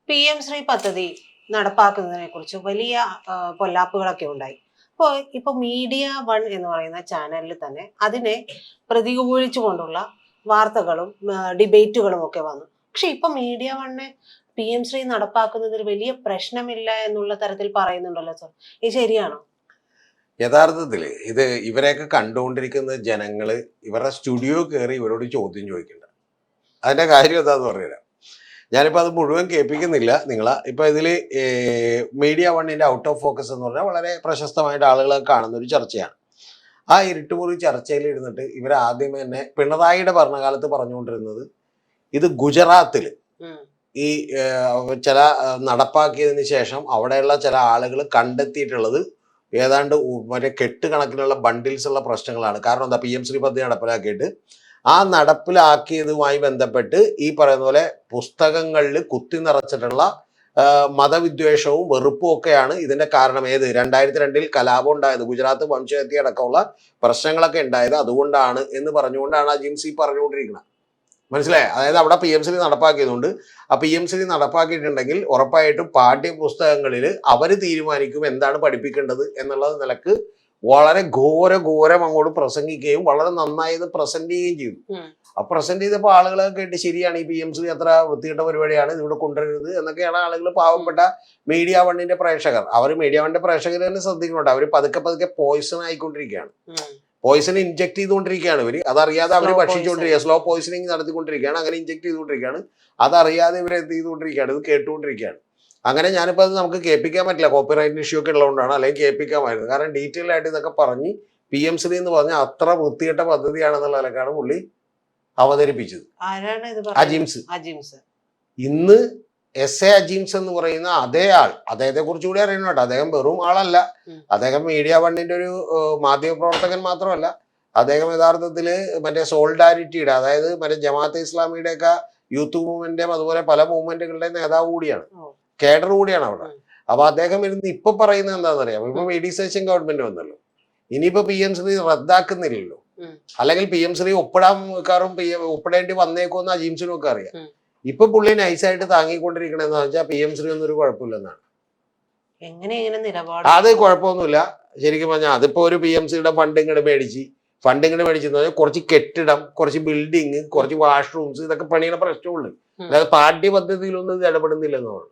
PM Shri പദ്ധതി നടപ്പാക്കുന്നതിനെ കുറിച്ച് വലിയ പൊല്ലാപ്പുകളൊക്കെ ഉണ്ടായി. അപ്പോൾ ഇപ്പൊ മീഡിയ വൺ എന്ന് പറയുന്ന ചാനലിൽ തന്നെ അതിനെ പ്രതികൂലിച്ചുകൊണ്ടുള്ള വാർത്തകളും ഡിബേറ്റുകളും ഒക്കെ വന്നു. പക്ഷെ ഇപ്പൊ മീഡിയ വണ്ണെ PM ശ്രീ നടപ്പാക്കുന്നതിൽ വലിയ പ്രശ്നമില്ല എന്നുള്ള തരത്തിൽ പറയുന്നുണ്ടല്ലോ സർ, ഇത് ശരിയാണോ? യഥാർത്ഥത്തില് ഇത് ഇവരെയൊക്കെ കണ്ടുകൊണ്ടിരിക്കുന്ന ജനങ്ങള് ഇവരുടെ സ്റ്റുഡിയോ കയറി ഇവരോട് ചോദ്യം ചോദിക്കണ്ട. അതിന്റെ കാര്യം എന്താന്ന് പറഞ്ഞുതരാം. ഞാനിപ്പോൾ അത് മുഴുവൻ കേൾപ്പിക്കുന്നില്ല നിങ്ങളെ. ഇപ്പൊ ഇതിൽ മീഡിയ വണ്ണിന്റെ ഔട്ട് ഓഫ് ഫോക്കസ് എന്ന് പറഞ്ഞാൽ വളരെ പ്രശസ്തമായിട്ട് ആളുകളൊക്കെ കാണുന്ന ഒരു ചർച്ചയാണ്. ആ ഇരുട്ടുമുറി ചർച്ചയിൽ ഇരുന്നിട്ട് ഇവർ ആദ്യം തന്നെ പിണറായിയുടെ ഭരണകാലത്ത് പറഞ്ഞുകൊണ്ടിരുന്നത് ഇത് ഗുജറാത്തിൽ ഈ ചില നടപ്പാക്കിയതിന് ശേഷം അവിടെയുള്ള ചില ആളുകൾ കണ്ടെത്തിയിട്ടുള്ളത് ഏതാണ്ട് മറ്റേ കെട്ടുകണക്കിനുള്ള ബണ്ടിൽസ് ഉള്ള പ്രശ്നങ്ങളാണ്. കാരണം എന്താ, PM ശ്രീ പദ്ധതി നടപ്പിലാക്കിയിട്ട് ആ നടപ്പിലാക്കിയതുമായി ബന്ധപ്പെട്ട് ഈ പറയുന്ന പോലെ പുസ്തകങ്ങളിൽ കുത്തി നിറച്ചിട്ടുള്ള മതവിദ്വേഷവും വെറുപ്പും ഒക്കെയാണ് ഇതിന്റെ കാരണം. 2002 കലാപം ഉണ്ടായത്, ഗുജറാത്ത് വംശഹത്യ അടക്കമുള്ള പ്രശ്നങ്ങളൊക്കെ ഉണ്ടായത് അതുകൊണ്ടാണ് എന്ന് പറഞ്ഞുകൊണ്ടാണ് അജിംസി പറഞ്ഞുകൊണ്ടിരിക്കുന്നത്. മനസ്സിലായി? അതായത് അവിടെ PM ശ്രീ നടപ്പാക്കിയതുകൊണ്ട് ആ PM ശ്രീ നടപ്പാക്കിയിട്ടുണ്ടെങ്കിൽ ഉറപ്പായിട്ടും പാഠ്യപുസ്തകങ്ങളിൽ അവർ തീരുമാനിക്കും എന്താണ് പഠിപ്പിക്കേണ്ടത് എന്നുള്ള നിലക്ക് വളരെ ഘോരം അങ്ങോട്ട് പ്രസംഗിക്കുകയും വളരെ നന്നായി ഇത് പ്രസന്റ് ചെയ്യുകയും ചെയ്തു. ആ പ്രസന്റ് ചെയ്തപ്പോൾ ആളുകളൊക്കെ കേട്ട് ശരിയാണ്, ഈ PM ശ്രീ അത്ര വൃത്തികെട്ട പരിപാടിയാണ്, ഇതിവിടെ കൊണ്ടുവരരുത് എന്നൊക്കെയാണ് ആളുകൾ, പാവപ്പെട്ട മീഡിയ വണ്ണിന്റെ പ്രേക്ഷകർ. അവർ മീഡിയ വണ്ണിന്റെ പ്രേക്ഷകർ തന്നെ ശ്രദ്ധിക്കുന്നുണ്ട്. അവർ പതുക്കെ പോയിസൺ ആയിക്കൊണ്ടിരിക്കുകയാണ്, പോയിസൺ ഇൻജെക്ട് ചെയ്തുകൊണ്ടിരിക്കുകയാണ്. ഇവര് അതറിയാതെ അവർ ഭക്ഷിച്ചുകൊണ്ടിരിക്കുക, സ്ലോ പോയിസണിങ് നടത്തിക്കൊണ്ടിരിക്കുകയാണ്. അങ്ങനെ ഇൻജെക്ട് ചെയ്തുകൊണ്ടിരിക്കുകയാണ്, അതറിയാതെ ഇവർ എന്ത് ചെയ്തുകൊണ്ടിരിക്കുകയാണ്, ഇത് കേട്ടുകൊണ്ടിരിക്കുകയാണ്. അങ്ങനെ ഞാനിപ്പോൾ അത് നമുക്ക് കേൾപ്പിക്കാൻ പറ്റില്ല, കോപ്പിറൈറ്റ് ഇഷ്യൂ ഒക്കെ ഉള്ളതുകൊണ്ടാണ്, അല്ലെങ്കിൽ കേൾപ്പിക്കാമായിരുന്നു. കാരണം ഡീറ്റെയിൽ ആയിട്ട് ഇതൊക്കെ പറഞ്ഞ് PM ശ്രീ എന്ന് പറഞ്ഞാൽ അത്ര വൃത്തികെട്ട പദ്ധതിയാണെന്നുള്ള നിലക്കാണ് പുള്ളി അവതരിപ്പിച്ചത്. അജിംസ്. ഇന്ന് SA അജിംസ് എന്ന് പറയുന്ന അതേ ആൾ, അദ്ദേഹത്തെ കുറിച്ച് കൂടി അറിയണം കേട്ടോ. അദ്ദേഹം വെറും ആളല്ല, അദ്ദേഹം മീഡിയ വണ്ണിന്റെ ഒരു മാധ്യമപ്രവർത്തകൻ മാത്രമല്ല, അദ്ദേഹം യഥാർത്ഥത്തില് മറ്റേ സോൾഡാരിറ്റിയുടെ, അതായത് മറ്റേ ജമാഅത്തെ ഇസ്ലാമിയുടെ ഒക്കെ യൂത്ത് മൂവ്മെന്റും അതുപോലെ പല മൂവ്മെന്റുകളുടെ നേതാവ് കൂടിയാണ്, കേഡർ കൂടിയാണ് അവിടെ. അപ്പൊ അദ്ദേഹം ഇരുന്ന് ഇപ്പൊ പറയുന്നത് എന്താണെന്ന് അറിയാം. ഇപ്പൊ മെഡിസേഷൻ ഗവൺമെന്റ് വന്നല്ലോ, ഇനിയിപ്പോ PM ശ്രീ റദ്ദാക്കുന്നില്ലല്ലോ, അല്ലെങ്കിൽ PM ശ്രീ ഒപ്പിടേണ്ടി വന്നേക്കുമെന്ന് അജിംസിനും ഒക്കെ അറിയാം. ഇപ്പൊ പുള്ളി നൈസായിട്ട് താങ്ങിക്കൊണ്ടിരിക്കണെന്ന് വെച്ചാൽ PM ശ്രീ ഒന്നും ഒരു കുഴപ്പമില്ലെന്നാണ്. അത് കുഴപ്പമൊന്നുമില്ല ശരിക്കും പറഞ്ഞാൽ. അതിപ്പോ ഒരു PM ശ്രീയുടെ ഫണ്ട് ഇങ്ങോട്ട് മേടിച്ചെന്ന് പറഞ്ഞാൽ കുറച്ച് കെട്ടിടം, കുറച്ച് ബിൽഡിങ്, കുറച്ച് വാഷ്റൂംസ്, ഇതൊക്കെ പണിയുടെ പ്രശ്നമുള്ളൂ. അതായത് പാഠ്യപദ്ധതിയിലൊന്നും ഇത് ഇടപെടുന്നില്ലെന്നാണ്.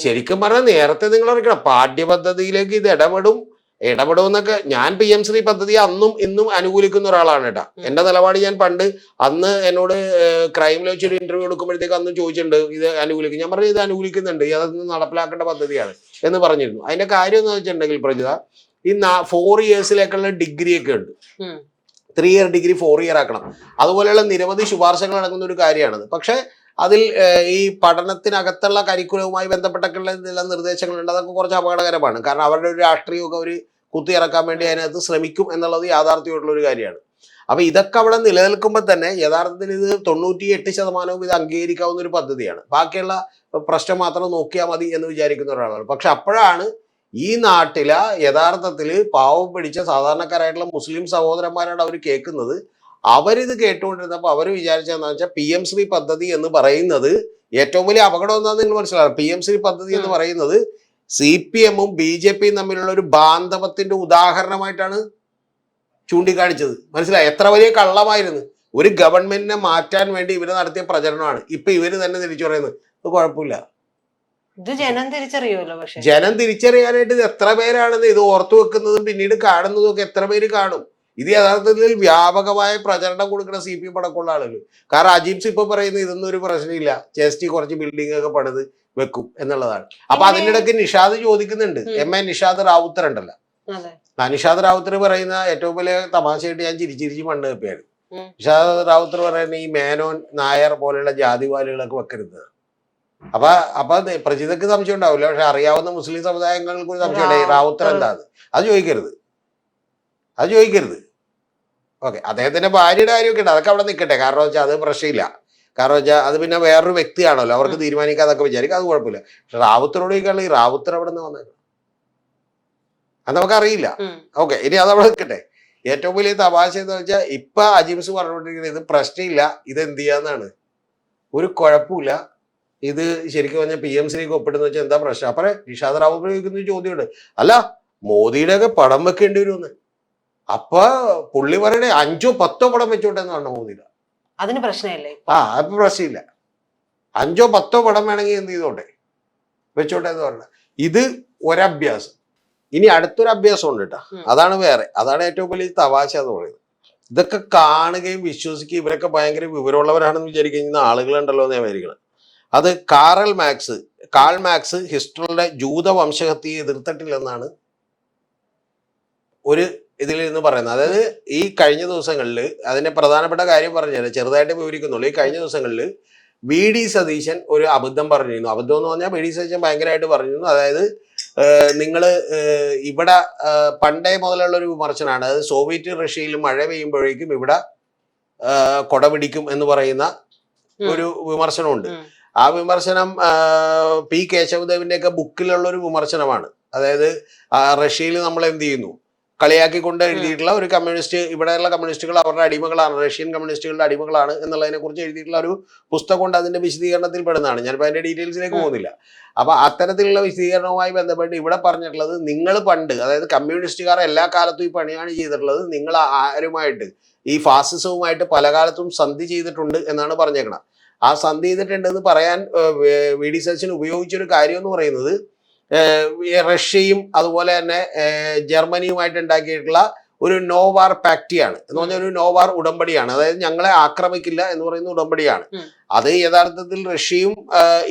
ശരിക്കും പറഞ്ഞാൽ നേരത്തെ നിങ്ങൾ അറിയിക്കണം, പാഠ്യപദ്ധതിയിലേക്ക് ഇത് ഇടപെടും എന്നൊക്കെ. ഞാൻ PM ശ്രീ പദ്ധതി അന്നും ഇന്നും അനുകൂലിക്കുന്ന ഒരാളാണ് കേട്ടോ. എന്റെ നിലപാട് ഞാൻ പണ്ട് അന്ന് എന്നോട് ക്രൈമിൽ വെച്ചൊരു ഇന്റർവ്യൂ എടുക്കുമ്പോഴത്തേക്ക് അന്ന് ചോദിച്ചിട്ടുണ്ട് ഇത് അനുകൂലിക്കും. ഞാൻ പറഞ്ഞു ഇത് അനുകൂലിക്കുന്നുണ്ട്, അതൊന്ന് നടപ്പിലാക്കേണ്ട പദ്ധതിയാണ് എന്ന് പറഞ്ഞിരുന്നു. അതിന്റെ കാര്യം എന്ന് വെച്ചിട്ടുണ്ടെങ്കിൽ പ്രജിത, ഈ 4 ഇയേഴ്സിലേക്കുള്ള ഡിഗ്രി ഒക്കെ ഉണ്ട്. 3 ഇയർ ഡിഗ്രി 4 ഇയർ ആക്കണം. അതുപോലെയുള്ള നിരവധി ശുപാർശകൾ അടങ്ങുന്ന ഒരു കാര്യമാണത്. പക്ഷെ അതിൽ ഈ പഠനത്തിനകത്തുള്ള കരിക്കുലവുമായി ബന്ധപ്പെട്ടൊക്കെയുള്ള ചില നിർദ്ദേശങ്ങളുണ്ട്. അതൊക്കെ കുറച്ച് അപകടകരമാണ്. കാരണം അവരുടെ ഒരു രാഷ്ട്രീയമൊക്കെ അവർ കുത്തിയിറക്കാൻ വേണ്ടി അതിനകത്ത് ശ്രമിക്കും എന്നുള്ളത് യാഥാർത്ഥ്യമായിട്ടുള്ള ഒരു കാര്യമാണ്. അപ്പൊ ഇതൊക്കെ അവിടെ നിലനിൽക്കുമ്പോൾ തന്നെ യഥാർത്ഥത്തിൽ ഇത് 98% ഇത് അംഗീകരിക്കാവുന്ന ഒരു പദ്ധതിയാണ്. ബാക്കിയുള്ള പ്രശ്നം മാത്രം നോക്കിയാൽ മതി എന്ന് വിചാരിക്കുന്ന ഒരാളാണ്. പക്ഷെ അപ്പോഴാണ് ഈ നാട്ടിലെ യഥാർത്ഥത്തിൽ പാവം പിടിച്ച സാധാരണക്കാരായിട്ടുള്ള മുസ്ലിം സഹോദരന്മാരാണ് അവർ കേൾക്കുന്നത്. അവരിത് കേട്ടുകൊണ്ടിരുന്നപ്പോൾ അവർ വിചാരിച്ചതെന്ന് വെച്ചാൽ PM ശ്രീ പദ്ധതി എന്ന് പറയുന്നത് ഏറ്റവും വലിയ അപകടം എന്താണെന്ന് നിങ്ങൾ മനസ്സിലാക്കണം. PM ശ്രീ പദ്ധതി എന്ന് പറയുന്നത് CPM-ഉം BJP-യും തമ്മിലുള്ള ഒരു ബാന്ധവത്തിന്റെ ഉദാഹരണമായിട്ടാണ് ചൂണ്ടിക്കാണിച്ചത്. മനസ്സിലായി? എത്ര വലിയ കള്ളമായിരുന്നു. ഒരു ഗവൺമെന്റിനെ മാറ്റാൻ വേണ്ടി ഇവര് നടത്തിയ പ്രചരണമാണ്. ഇപ്പൊ ഇവര് തന്നെ തിരിച്ചു പറയുന്നത് ഇത് കുഴപ്പമില്ല. ജനം തിരിച്ചറിയാനായിട്ട് ഇത് എത്ര പേരാണെന്ന് ഇത് ഓർത്തു വെക്കുന്നതും പിന്നീട് കാണുന്നതും ഒക്കെ എത്ര പേര് കാണും. ഇത് യഥാർത്ഥത്തിൽ വ്യാപകമായ പ്രചരണം കൊടുക്കുന്ന CPM അടക്കമുള്ള ആളുകൾ. കാരണം അജിംസ് ഇപ്പൊ പറയുന്നത് ഇതൊന്നും ഒരു പ്രശ്നമില്ല, JST കുറച്ച് ബിൽഡിംഗ് ഒക്കെ പണിത് വെക്കും എന്നുള്ളതാണ്. അപ്പൊ അതിനിടയ്ക്ക് നിഷാദ് ചോദിക്കുന്നുണ്ട്, MA നിഷാദ് റാവുത്തർ ഉണ്ടല്ലോ, നിഷാദ് റാവുത്തർ പറയുന്ന ഏറ്റവും വലിയ തമാശയായിട്ട് ഞാൻ ചിരിച്ചിരിച്ച് മണ്ണ് വെപ്പിയാണ്. നിഷാദ് റാവുത്തർ പറയുന്ന ഈ മേനോൻ നായർ പോലെയുള്ള ജാതിവാലികളൊക്കെ വെക്കരുത്. അപ്പൊ പ്രജിതക്ക് സംശയം ഉണ്ടാവില്ല, പക്ഷെ അറിയാവുന്ന മുസ്ലിം സമുദായങ്ങൾക്ക് ഒരു സംശയം ഉണ്ടായി റാവുത്തർ എന്താത്. അത് ചോദിക്കരുത്. ഓക്കെ, അദ്ദേഹത്തിന്റെ ഭാര്യയുടെ കാര്യമൊക്കെ ഉണ്ട്, അതൊക്കെ അവിടെ നിൽക്കട്ടെ. കാരണം വെച്ചാൽ അത് പ്രശ്നമില്ല. കാരണം വെച്ചാൽ അത് പിന്നെ വേറൊരു വ്യക്തിയാണല്ലോ, അവർക്ക് തീരുമാനിക്കാതൊക്കെ വിചാരിക്കും, അത് കുഴപ്പമില്ല. പക്ഷെ റാവുത്തറോട് ചോദിക്കാനുള്ള ഈ റാവുത്തർ അവിടെ നിന്ന് വന്നത് അത് നമുക്കറിയില്ല. ഓക്കെ, ഇനി അതവിടെ നിൽക്കട്ടെ. ഏറ്റവും വലിയ തമാശ എന്ന് വെച്ചാൽ ഇപ്പൊ അജിംസ് പറഞ്ഞുകൊണ്ടിരിക്കുന്നത് ഇത് പ്രശ്നമില്ല, ഇത് എന്ത് ചെയ്യാന്നാണ്. ഒരു കുഴപ്പമില്ല, ഇത് ശരിക്കും പറഞ്ഞാൽ PMC-ലേക്ക് ഒപ്പിടുന്ന വെച്ചാൽ എന്താ പ്രശ്നം? അപ്പൊ നിഷാദ് റാവു പ്രയോഗിക്കുന്ന ചോദ്യമുണ്ട്, അല്ല മോദിയുടെ ഒക്കെ പടം വെക്കേണ്ടി വരുമെന്ന്. അപ്പൊ പുള്ളി പറയണേ 5 or 10 പടം വെച്ചോട്ടെ എന്ന് പറഞ്ഞ മോദിയുടെ. അതിന് പ്രശ്നമില്ലേ? അപ്പൊ പ്രശ്നമില്ല. 5 or 10 പടം വേണമെങ്കിൽ എന്ത് ചെയ്തോട്ടെ, വെച്ചോട്ടെ എന്ന് പറഞ്ഞ. ഇത് ഒരഭ്യാസം. ഇനി അടുത്തൊരു അഭ്യാസം ഉണ്ട് കേട്ടോ, അതാണ് വേറെ, അതാണ് ഏറ്റവും വലിയ തമാശ എന്ന് പറയുന്നത്. ഇതൊക്കെ കാണുകയും വിശ്വസിക്കുകയും ഇവരൊക്കെ ഭയങ്കര വിവരമുള്ളവരാണെന്ന് വിചാരിക്കുന്ന ആളുകളുണ്ടല്ലോ എന്ന് ഞാൻ വിചാരിക്കണം. അത് കാൾ മാക്സ് ഹിസ്റ്ററിയുടെ ജൂത വംശഹത്യയെ എതിർത്തിട്ടില്ലെന്നാണ് ഒരു ഇതിൽ നിന്ന് പറയുന്നത്. അതായത് ഈ കഴിഞ്ഞ ദിവസങ്ങളിൽ അതിന്റെ പ്രധാനപ്പെട്ട കാര്യം പറഞ്ഞത് ചെറുതായിട്ട് വിവരിക്കുന്നുള്ളൂ. ഈ കഴിഞ്ഞ ദിവസങ്ങളിൽ VD സതീശൻ ഒരു അബദ്ധം പറഞ്ഞിരുന്നു. അബദ്ധം എന്ന് പറഞ്ഞാൽ VD സതീശൻ ഭയങ്കരമായിട്ട് പറഞ്ഞിരുന്നു. അതായത് നിങ്ങൾ ഇവിടെ പണ്ടേ മുതലുള്ള ഒരു വിമർശനമാണ്, അതായത് സോവിയറ്റ് റഷ്യയിൽ മഴ പെയ്യുമ്പോഴേക്കും ഇവിടെ കൊട പിടിക്കും എന്ന് പറയുന്ന ഒരു വിമർശനമുണ്ട്. ആ വിമർശനം P. കേശവദേവിന്റെ ഒക്കെ ബുക്കിലുള്ള ഒരു വിമർശനമാണ്. അതായത് റഷ്യയിൽ നമ്മൾ എന്ത് ചെയ്യുന്നു, കളിയാക്കിക്കൊണ്ട് എഴുതിയിട്ടുള്ള ഒരു കമ്മ്യൂണിസ്റ്റ്, ഇവിടെയുള്ള കമ്മ്യൂണിസ്റ്റുകൾ അവരുടെ അടിമകളാണ്, റഷ്യൻ കമ്മ്യൂണിസ്റ്റുകളുടെ അടിമകളാണ് എന്നുള്ളതിനെ കുറിച്ച് എഴുതിയിട്ടുള്ള ഒരു പുസ്തകം കൊണ്ട് അതിന്റെ വിശദീകരണത്തിൽ പെടുന്നതാണ്. ഞാനിപ്പോൾ അതിന്റെ ഡീറ്റെയിൽസിലേക്ക് പോകുന്നില്ല. അപ്പൊ അത്തരത്തിലുള്ള വിശദീകരണവുമായി ബന്ധപ്പെട്ട് ഇവിടെ പറഞ്ഞിട്ടുള്ളത്, നിങ്ങൾ പണ്ട്, അതായത് കമ്മ്യൂണിസ്റ്റുകാർ എല്ലാ കാലത്തും ഈ പണിയാണ് ചെയ്തിട്ടുള്ളത്, നിങ്ങൾ ആരുമായിട്ട് ഈ ഫാസിസവുമായിട്ട് പല കാലത്തും സന്ധി ചെയ്തിട്ടുണ്ട് എന്നാണ് പറഞ്ഞേക്കണം. ആ സന്ധി ചെയ്തിട്ടുണ്ടെന്ന് പറയാൻ VD സതീശൻ ഉപയോഗിച്ചൊരു കാര്യം എന്ന് പറയുന്നത് റഷ്യയും അതുപോലെ തന്നെ ജർമ്മനിയുമായിട്ട് ഉണ്ടാക്കിയിട്ടുള്ള ഒരു നോവാർ പാക്റ്റിയാണ് എന്ന് പറഞ്ഞാൽ ഒരു നോവാർ ഉടമ്പടിയാണ്. അതായത് ഞങ്ങളെ ആക്രമിക്കില്ല എന്ന് പറയുന്ന ഉടമ്പടിയാണ്. അത് യഥാർത്ഥത്തിൽ റഷ്യയും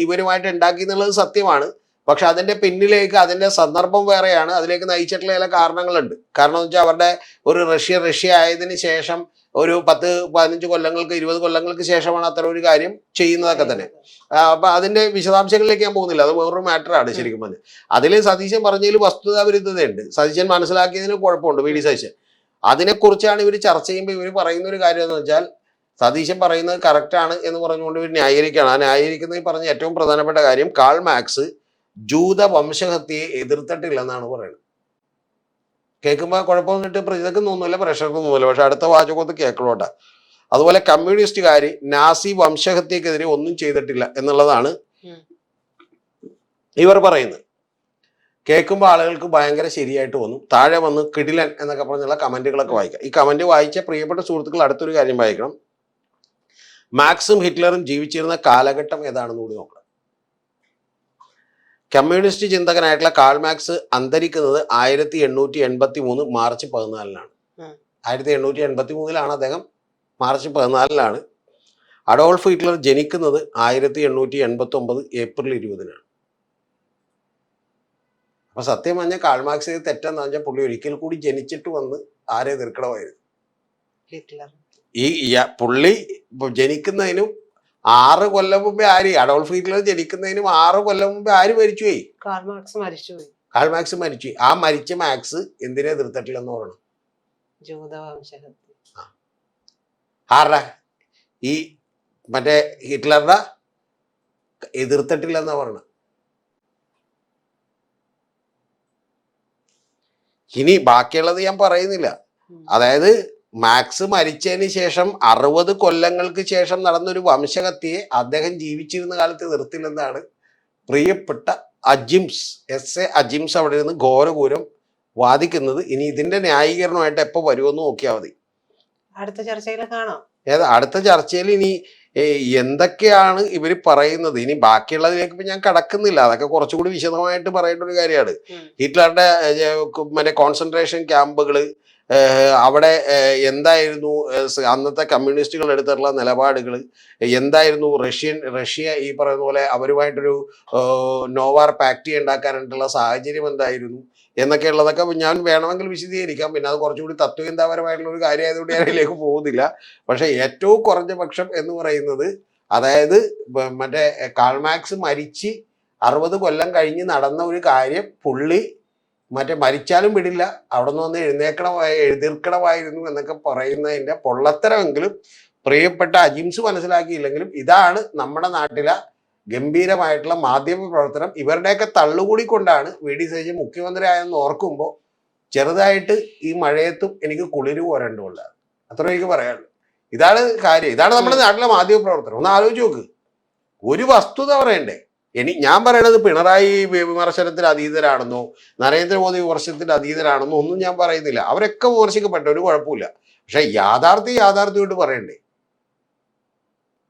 ഇവരുമായിട്ട് ഉണ്ടാക്കി എന്നുള്ളത് സത്യമാണ്. പക്ഷെ അതിന്റെ പിന്നിലേക്ക് അതിന്റെ സന്ദർഭം വേറെയാണ്, അതിലേക്ക് നയിച്ചിട്ടുള്ള ചില കാരണങ്ങളുണ്ട്. കാരണം എന്ന് വെച്ചാൽ അവരുടെ ഒരു റഷ്യ ആയതിനു ശേഷം ഒരു 10-15 കൊല്ലങ്ങൾക്ക് 20 കൊല്ലങ്ങൾക്ക് ശേഷമാണ് അത്തരം ഒരു കാര്യം ചെയ്യുന്നതൊക്കെ തന്നെ. അപ്പൊ അതിന്റെ വിശദാംശങ്ങളിലേക്ക് ഞാൻ പോകുന്നില്ല, അത് വേറൊരു മാറ്ററാണ് ശരിക്കും പറഞ്ഞത്. അതിൽ സതീശൻ പറഞ്ഞതിൽ വസ്തുതാ വിരുദ്ധതയുണ്ട്. സതീശൻ മനസ്സിലാക്കിയതിന് കുഴപ്പമുണ്ട് VD സതീശൻ. അതിനെക്കുറിച്ചാണ് ഇവർ ചർച്ച ചെയ്യുമ്പോൾ ഇവർ പറയുന്ന ഒരു കാര്യം എന്ന് വെച്ചാൽ, സതീശൻ പറയുന്നത് കറക്റ്റാണ് എന്ന് പറഞ്ഞുകൊണ്ട് ഇവർ ന്യായീകരിക്കുകയാണ്. ആ ന്യായീകരിക്കുന്നതിൽ പറഞ്ഞ ഏറ്റവും പ്രധാനപ്പെട്ട കാര്യം, കാൾ മാക്സ് ജൂത വംശഹത്യയെ എതിർത്തിട്ടില്ലെന്നാണ് പറയുന്നത്. കേൾക്കുമ്പോൾ കുഴപ്പമൊന്നിട്ട് ഇതൊക്കെ തോന്നുന്നില്ല, പ്രഷർക്ക് തോന്നുന്നില്ല, പക്ഷെ അടുത്ത വാചകത്ത് കേൾക്കണോട്ടാ. അതുപോലെ കമ്മ്യൂണിസ്റ്റുകാർ നാസി വംശഹത്യക്കെതിരെ ഒന്നും ചെയ്തിട്ടില്ല എന്നുള്ളതാണ് ഇവർ പറയുന്നത്. കേൾക്കുമ്പോൾ ആളുകൾക്ക് ഭയങ്കര ശരിയായിട്ട് തോന്നും. താഴെ വന്ന് കിടിലൻ എന്നൊക്കെ പറഞ്ഞുള്ള കമന്റുകളൊക്കെ വായിക്കാം. ഈ കമന്റ് വായിച്ച പ്രിയപ്പെട്ട സുഹൃത്തുക്കൾ അടുത്തൊരു കാര്യം വായിക്കണം. മാക്സും ഹിറ്റ്ലറും ജീവിച്ചിരുന്ന കാലഘട്ടം ഏതാണെന്ന് കൂടി നോക്കണം. കമ്മ്യൂണിസ്റ്റ് ചിന്തകനായിട്ടുള്ള കാൾ മാക്സ് അന്തരിക്കുന്നത് 1883 മാർച്ച് 14-നാണ്. 1883-ലാണ് അദ്ദേഹം, മാർച്ച് 14-ലാണ്. അഡോൾഫ് ഹിറ്റ്ലർ ജനിക്കുന്നത് 1889 ഏപ്രിൽ 20-നാണ്. അപ്പൊ സത്യം പറഞ്ഞാൽ കാൾ മാക്സ് തെറ്റെന്ന് പറഞ്ഞാൽ പുള്ളി ഒരിക്കൽ കൂടി ജനിച്ചിട്ട് വന്ന് ആരെ എതിർക്കണമായിരുന്നു. ഈ പുള്ളി ജനിക്കുന്നതിനും 6 കൊല്ലം മുമ്പേ അഡോൾഫ് ഹിറ്റ്ലർ ജനിക്കുന്നതിനും 6 കൊല്ലം മുമ്പേ മരിച്ചുപോയി? കാൾ മാക്സ് മരിച്ചുപോയി. ആ മരിച്ച മാക്സ് എന്തിനെ എതിർത്തിട്ടില്ലെന്ന് പറയണം? ആരുടെ? ഈ മറ്റേ ഹിറ്റ്ലറുടെ എതിർത്തിട്ടില്ലെന്നാ പറയണം. ഇനി ബാക്കിയുള്ളത് ഞാൻ പറയുന്നില്ല. അതായത് മാക്സ് മരിച്ചതിന് ശേഷം 60 കൊല്ലങ്ങൾക്ക് ശേഷം നടന്നൊരു വംശഹത്യയെ അദ്ദേഹം ജീവിച്ചിരുന്ന കാലത്ത് എതിർത്തില്ലെന്നാണ് പ്രിയപ്പെട്ട SA അജിംസ് അവിടെ നിന്ന് ഘോരഘൂരം വാദിക്കുന്നത്. ഇനി ഇതിന്റെ ന്യായീകരണമായിട്ട് എപ്പോ വരുമെന്ന് നോക്കിയാൽ മതി. അടുത്ത ചർച്ചയിൽ കാണാം. അടുത്ത ചർച്ചയിൽ ഇനി എന്തൊക്കെയാണ് ഇവർ പറയുന്നത്. ഇനി ബാക്കിയുള്ളതിലേക്ക് ഇപ്പൊ ഞാൻ കടക്കുന്നില്ല, അതൊക്കെ കുറച്ചുകൂടി വിശദമായിട്ട് പറയേണ്ട ഒരു കാര്യമാണ്. ഹിറ്റ്ലറുടെ മറ്റേ കോൺസെൻട്രേഷൻ ക്യാമ്പുകള്, അവിടെ എന്തായിരുന്നു അന്നത്തെ കമ്മ്യൂണിസ്റ്റുകൾ എടുത്തിട്ടുള്ള നിലപാടുകൾ, എന്തായിരുന്നു റഷ്യ ഈ പറയുന്ന പോലെ അവരുമായിട്ടൊരു നോവാർ പാക്ടി ഉണ്ടാക്കാനായിട്ടുള്ള സാഹചര്യം എന്തായിരുന്നു എന്നൊക്കെയുള്ളതൊക്കെ ഞാൻ വേണമെങ്കിൽ വിശദീകരിക്കാം. പിന്നെ അത് കുറച്ചുകൂടി തത്വചിന്താപരമായിട്ടുള്ള ഒരു കാര്യമായതുകൊണ്ട് ഞാൻ അതിലേക്ക് പോകുന്നില്ല. പക്ഷെ ഏറ്റവും കുറഞ്ഞ പക്ഷം എന്ന് പറയുന്നത്, അതായത് മറ്റേ കാൾ മാക്സ് മരിച്ച് 60 കൊല്ലം കഴിഞ്ഞ് നടന്ന ഒരു കാര്യം പുള്ളി മറ്റേ മരിച്ചാലും വിടില്ല, അവിടെ നിന്ന് വന്ന് എഴുതിർക്കണമായിരുന്നു എന്നൊക്കെ പറയുന്നതിന്റെ പൊള്ളത്തരമെങ്കിലും പ്രിയപ്പെട്ട അജിംസ് മനസ്സിലാക്കിയില്ലെങ്കിലും ഇതാണ് നമ്മുടെ നാട്ടിലെ ഗംഭീരമായിട്ടുള്ള മാധ്യമ പ്രവർത്തനം. ഇവരുടെയൊക്കെ തള്ളുകൂടിക്കൊണ്ടാണ് VD സതീശൻ മുഖ്യമന്ത്രി ആയെന്ന് ഓർക്കുമ്പോൾ ചെറുതായിട്ട് ഈ മഴയത്തും എനിക്ക് കുളിര് പോരണ്ടുള്ള അത്ര എനിക്ക് പറയാനുള്ളൂ. ഇതാണ് കാര്യം. ഇതാണ് നമ്മുടെ നാട്ടിലെ മാധ്യമ പ്രവർത്തനം. ഒന്ന് ആലോചിച്ച് നോക്ക്. ഒരു വസ്തുത പറയണ്ടേ. ഞാൻ പറയണത് പിണറായി വിമർശനത്തിന് അതീതരാണെന്നോ നരേന്ദ്രമോദി വിമർശനത്തിന് അതീതരാണെന്നോ ഒന്നും ഞാൻ പറയുന്നില്ല. അവരൊക്കെ വിമർശിക്കപ്പെട്ട ഒരു കുഴപ്പമില്ല. പക്ഷെ യാഥാർത്ഥ്യമായിട്ട് പറയണ്ടേ.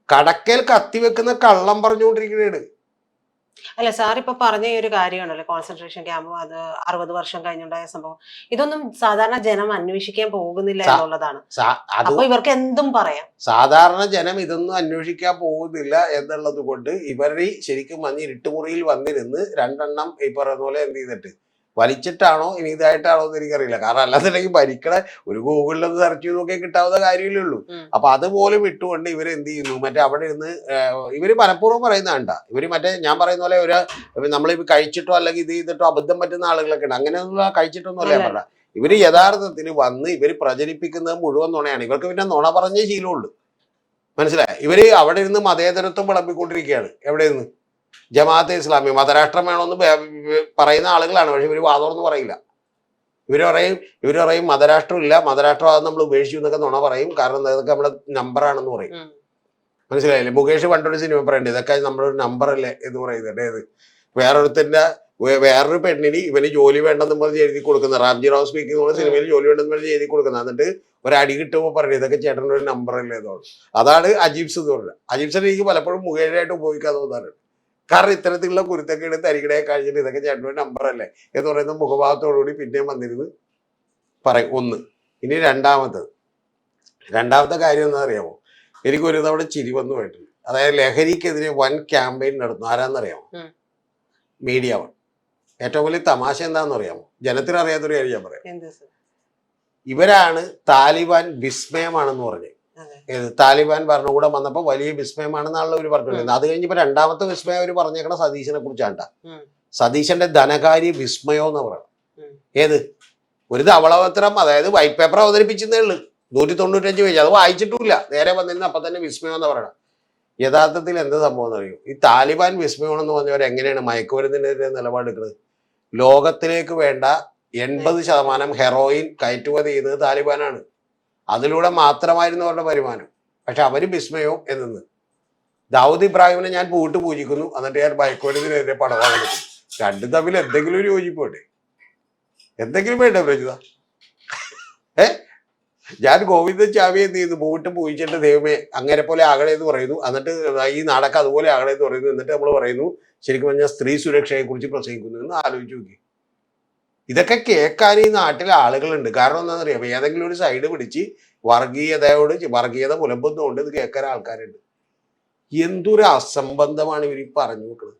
കടക്കേൽ കത്തിവെക്കുന്ന കള്ളം പറഞ്ഞുകൊണ്ടിരിക്കുകയാണ്. അല്ല സാർ ഇപ്പൊ പറഞ്ഞ ഈ ഒരു കാര്യമാണല്ലോ കോൺസെൻട്രേഷൻ ക്യാമ്പ്, അത് 60 വർഷം കഴിഞ്ഞുണ്ടായ സംഭവം. ഇതൊന്നും സാധാരണ ജനം അന്വേഷിക്കാൻ പോകുന്നില്ല എന്നുള്ളതാണ്. അപ്പൊ ഇവർക്ക് എന്തും പറയാം. സാധാരണ ജനം ഇതൊന്നും അന്വേഷിക്കാൻ പോകുന്നില്ല എന്നുള്ളത് കൊണ്ട് ഇവര് ശരിക്കും ഇരുട്ടുമുറിയിൽ വന്നിരുന്ന് രണ്ടെണ്ണം ഈ പറയുന്ന പോലെ എന്ത് ചെയ്തിട്ട് വലിച്ചിട്ടാണോ ഇനി ഇതായിട്ടാണോ എന്ന് എനിക്കറിയില്ല. കാരണം അല്ലാന്നുണ്ടെങ്കിൽ ഭരിക്കണ ഒരു ഗൂഗിളിലൊന്ന് സെർച്ച് ചെയ്ത് നോക്കിയാൽ കിട്ടാവുന്ന കാര്യമല്ലേ ഉള്ളൂ. അപ്പൊ അതുപോലും ഇട്ടുകൊണ്ട് ഇവര് എന്ത് ചെയ്യുന്നു, മറ്റേ അവിടെ ഇരുന്ന് ഇവര് മനഃപൂർവ്വം പറയുന്ന കണ്ട. ഇവര് മറ്റേ ഞാൻ പറയുന്ന പോലെ നമ്മൾ കഴിച്ചിട്ടോ അല്ലെങ്കിൽ ഇത് ചെയ്തിട്ടോ അബദ്ധം പറ്റുന്ന ആളുകളൊക്കെ ഉണ്ട്. അങ്ങനെയൊന്നും കഴിച്ചിട്ടൊന്നും അല്ല പറഞ്ഞ. ഇവര് യഥാർത്ഥത്തിൽ വന്ന് ഇവര് പ്രചരിപ്പിക്കുന്നത് മുഴുവൻ നുണയാണ്. ഇവർക്ക് പിന്നെ നുണ പറഞ്ഞേ ശീലമുള്ളൂ. മനസ്സിലായി? ഇവര് അവിടെ ഇരുന്ന് മതേതരത്വം വിളമ്പിക്കൊണ്ടിരിക്കുകയാണ്. എവിടെ നിന്ന് ജമാഅത്തെ ഇസ്ലാമി മതരാഷ്ട്രം വേണമെന്ന് പറയുന്ന ആളുകളാണ്. പക്ഷെ ഇവര് വാദമൊന്നും പറയില്ല. ഇവര് പറയും മതരാഷ്ട്രം ഇല്ല, മതരാഷ്ട്രവാദം നമ്മൾ ഉപേക്ഷിച്ചു എന്നൊക്കെ നുണ പറയും. കാരണം ഇതൊക്കെ നമ്മുടെ നമ്പറാണെന്ന് പറയും. മനസ്സിലായില്ലേ? മുകേഷ് പണ്ടൊരു സിനിമ പറയണ്ടേ, ഇതൊക്കെ നമ്മളൊരു നമ്പറല്ലേ എന്ന് പറയുന്നുണ്ട്. ഏത് വേറൊരു പെണ്ണിന് ഇവന് ജോലി വേണ്ടെന്ന് പറഞ്ഞ് എഴുതി കൊടുക്കുന്ന റാംജി റാവു സ്പീക്കിംഗ് സിനിമയിൽ ജോലി വേണ്ടെന്ന് പറഞ്ഞ് എഴുതി കൊടുക്കുന്നത്. എന്നിട്ട് ഒരടി കിട്ടുമ്പോൾ പറയുന്നത് ഇതൊക്കെ ചേട്ടൻ്റെ ഒരു നമ്പറല്ലേ എന്നാണ്. അതാണ് അജീബ്സ് എന്ന് പറയുന്നത്. അജീബ്സിനെ എനിക്ക് പലപ്പോഴും മുകേഷായിട്ട് ഉപയോഗിക്കാൻ തോന്നാറുണ്ട്. കാരണം ഇത്തരത്തിലുള്ള കുരുത്തക്കേട് തരികിടെ കഴിഞ്ഞിട്ട് ഇതൊക്കെ ചേട്ടൻ്റെ നമ്പറല്ലേ എന്ന് പറയുന്ന മുഖഭാവത്തോടുകൂടി പിന്നെയും വന്നിരുന്ന് പറയും. ഒന്ന്. ഇനി രണ്ടാമത്തെ കാര്യം എന്താ അറിയാമോ? എനിക്കൊരു തവണ ചിരി വന്നു പോയിട്ടുണ്ട്. അതായത് ലഹരിക്കെതിരെ വൻ ക്യാമ്പയിൻ നടത്തുന്നു. ആരാന്നറിയാമോ? Media one. ഏറ്റവും വലിയ തമാശ എന്താണെന്ന് അറിയാമോ? ജനത്തിന് അറിയാത്തൊരു കാര്യം ഞാൻ പറയാം. ഇവരാണ് താലിബാൻ വിസ്മയമാണെന്ന് പറഞ്ഞത്. താലിബാൻ ഭരണകൂടം വന്നപ്പോൾ വലിയ വിസ്മയമാണെന്നാണല്ലോ ഇവർ പറഞ്ഞിട്ടുള്ളത്. അത് കഴിഞ്ഞപ്പോ രണ്ടാമത്തെ വിസ്മയം അവർ പറഞ്ഞേക്കണ സതീശനെ കുറിച്ചാണ്ട. സതീശന്റെ ധനകാര്യ വിസ്മയോ എന്ന് പറയണം. ഏത് ഒരു ധവളപത്രം, അതായത് വൈറ്റ് പേപ്പർ അവതരിപ്പിച്ചതേ ഉള്ളു, 195 പേജ്. അത് വായിച്ചിട്ടില്ല. നേരെ വന്നിരുന്ന അപ്പൊ തന്നെ വിസ്മയം എന്ന് പറയണം. യഥാർത്ഥത്തിൽ എന്ത് സംഭവം എന്നറിയോ? ഈ താലിബാൻ വിസ്മയമാണെന്ന് പറഞ്ഞവർ എങ്ങനെയാണ് മയക്കുമരുന്നിനെതിരെ നിലപാടെടുക്കുന്നത്? ലോകത്തിലേക്ക് വേണ്ട 80% ഹെറോയിൻ കയറ്റുമതി ചെയ്യുന്നത് താലിബാനാണ്. അതിലൂടെ മാത്രമായിരുന്നു അവരുടെ വരുമാനം. പക്ഷെ അവര് വിസ്മയവും എന്നു. ദാവൂദ് ഇബ്രാഹിമിനെ ഞാൻ പൂട്ട് പൂജിക്കുന്നു, എന്നിട്ട് ഞാൻ മയക്കുമരുന്നിനെതിരെ പടവാണ് എടുക്കുന്നു. രണ്ടും തമ്മിൽ എന്തെങ്കിലും ഒരു യോജിപ്പോട്ടെ, എന്തെങ്കിലും വേണ്ടേ പ്രജിത? ഞാൻ ഗോവിന്ദ ചാവി എന്ത് ചെയ്തു? പൂട്ട് പൂജിച്ചിട്ട് ദൈവമേ അങ്ങനെ പോലെ ആകണേ എന്ന് പറയുന്നു. എന്നിട്ട് ഈ നാടൊക്കെ അതുപോലെ ആകണേ എന്ന് പറയുന്നു. എന്നിട്ട് നമ്മൾ പറയുന്നു ശരിക്കും പറഞ്ഞാൽ സ്ത്രീ സുരക്ഷയെ കുറിച്ച് പ്രസംഗിക്കുന്നു എന്ന് ആലോചിച്ച് നോക്കി. ഇതൊക്കെ കേൾക്കാൻ ഈ നാട്ടിലെ ആളുകളുണ്ട്. കാരണം എന്താണെന്ന് അറിയാം, ഏതെങ്കിലും ഒരു സൈഡ് പിടിച്ച് വർഗീയത പുലമ്പുന്നതുകൊണ്ട് ഇത് കേൾക്കാൻ ആൾക്കാരുണ്ട്. എന്തൊരു അസംബന്ധമാണ് ഇവർ പറഞ്ഞു വെക്കുന്നത്.